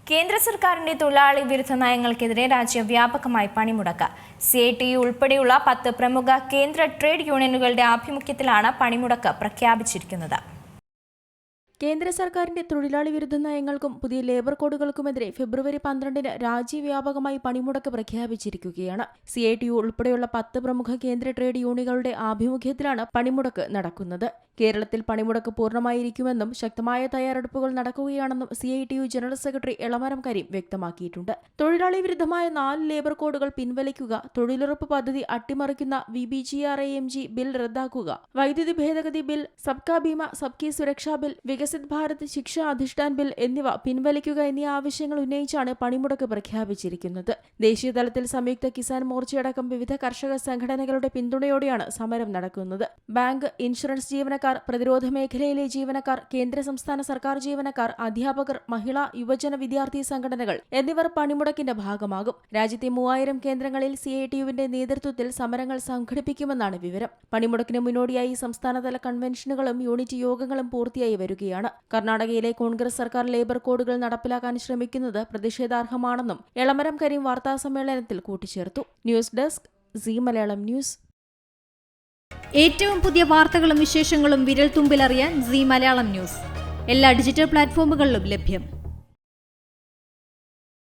കേന്ദ്ര സർക്കാരിന്റെ തൊഴിലാളി വിരുദ്ധ നയങ്ങൾക്കെതിരെ രാജ്യവ്യാപകമായി പണിമുടക്ക്. CITU ഉൾപ്പെടെയുള്ള 10 പ്രമുഖ കേന്ദ്ര ട്രേഡ് യൂണിയനുകളുടെ ആഭിമുഖ്യത്തിലാണ് പണിമുടക്ക് പ്രഖ്യാപിച്ചിരിക്കുന്നത്. കേന്ദ്ര സർക്കാരിന്റെ തൊഴിലാളി വിരുദ്ധ നയങ്ങൾക്കും പുതിയ ലേബർ കോഡുകൾക്കുമെതിരെ ഫെബ്രുവരി 12-ന് രാജ്യവ്യാപകമായി പണിമുടക്ക് പ്രഖ്യാപിച്ചിരിക്കുകയാണ്. CITU ഉൾപ്പെടെയുള്ള 10 പ്രമുഖ കേന്ദ്ര ട്രേഡ് യൂണിയനുകളുടെ ആഭിമുഖ്യത്തിലാണ് പണിമുടക്ക് നടക്കുന്നത്. കേരളത്തിൽ പണിമുടക്ക് പൂർണ്ണമായിരിക്കുമെന്നും ശക്തമായ തയ്യാറെടുപ്പുകൾ നടക്കുകയാണെന്നും CITU general secretary Elamaram Kareem വ്യക്തമാക്കിയിട്ടുണ്ട്. തൊഴിലാളി വിരുദ്ധമായ 4 ലേബർ കോഡുകൾ പിൻവലിക്കുക, തൊഴിലുറപ്പ് പദ്ധതി അട്ടിമറിക്കുന്ന VBGRAMG ബിൽ റദ്ദാക്കുക, വൈദ്യുതി ഭേദഗതി ബിൽ, സബ്കാ ബീമ സബ്കി സുരക്ഷാ ബിൽ, വികസിത് ഭാരത് ശിക്ഷ അധിഷ്ഠാൻ ബിൽ എന്നിവ പിൻവലിക്കുക എന്നീ ആവശ്യങ്ങൾ ഉന്നയിച്ചാണ് പണിമുടക്ക് പ്രഖ്യാപിച്ചിരിക്കുന്നത്. ദേശീയതലത്തിൽ സംയുക്ത കിസാൻ മോർച്ചയടക്കം വിവിധ കർഷക സംഘടനകളുടെ പിന്തുണയോടെയാണ് സമരം നടക്കുന്നത്. ബാങ്ക്, ഇൻഷുറൻസ് ജീവനക്കാർ, പ്രതിരോധ മേഖലയിലെ ജീവനക്കാർ, കേന്ദ്ര സംസ്ഥാന സർക്കാർ ജീവനക്കാർ, അധ്യാപകർ, മഹിളാ, യുവജന, വിദ്യാർത്ഥി സംഘടനകൾ എന്നിവർ പണിമുടക്കിന്റെ ഭാഗമാകും. രാജ്യത്തെ 3000 കേന്ദ്രങ്ങളിൽ CITUവിന്റെ നേതൃത്വത്തിൽ സമരങ്ങൾ സംഘടിപ്പിക്കുമെന്നാണ് വിവരം. പണിമുടക്കിന് മുന്നോടിയായി സംസ്ഥാനതല കൺവെൻഷനുകളും യൂണിറ്റ് യോഗങ്ങളും പൂർത്തിയായി വരികയാണ്. കർണാടകയിലെ കോൺഗ്രസ് സർക്കാർ ലേബർ കോഡുകൾ നടപ്പിലാക്കാൻ ശ്രമിക്കുന്നത് പ്രതിഷേധാർഹമാണെന്നും എളമരം കരീം വാർത്താസമ്മേളനത്തിൽ കൂട്ടിച്ചേർത്തു. News desk Zee Malayalam news. ഏറ്റവും പുതിയ വാർത്തകളും വിശേഷങ്ങളും വിരൽത്തുമ്പിലറിയാൻ സീ മലയാളം ന്യൂസ് എല്ലാ ഡിജിറ്റൽ പ്ലാറ്റ്ഫോമുകളിലും ലഭ്യം.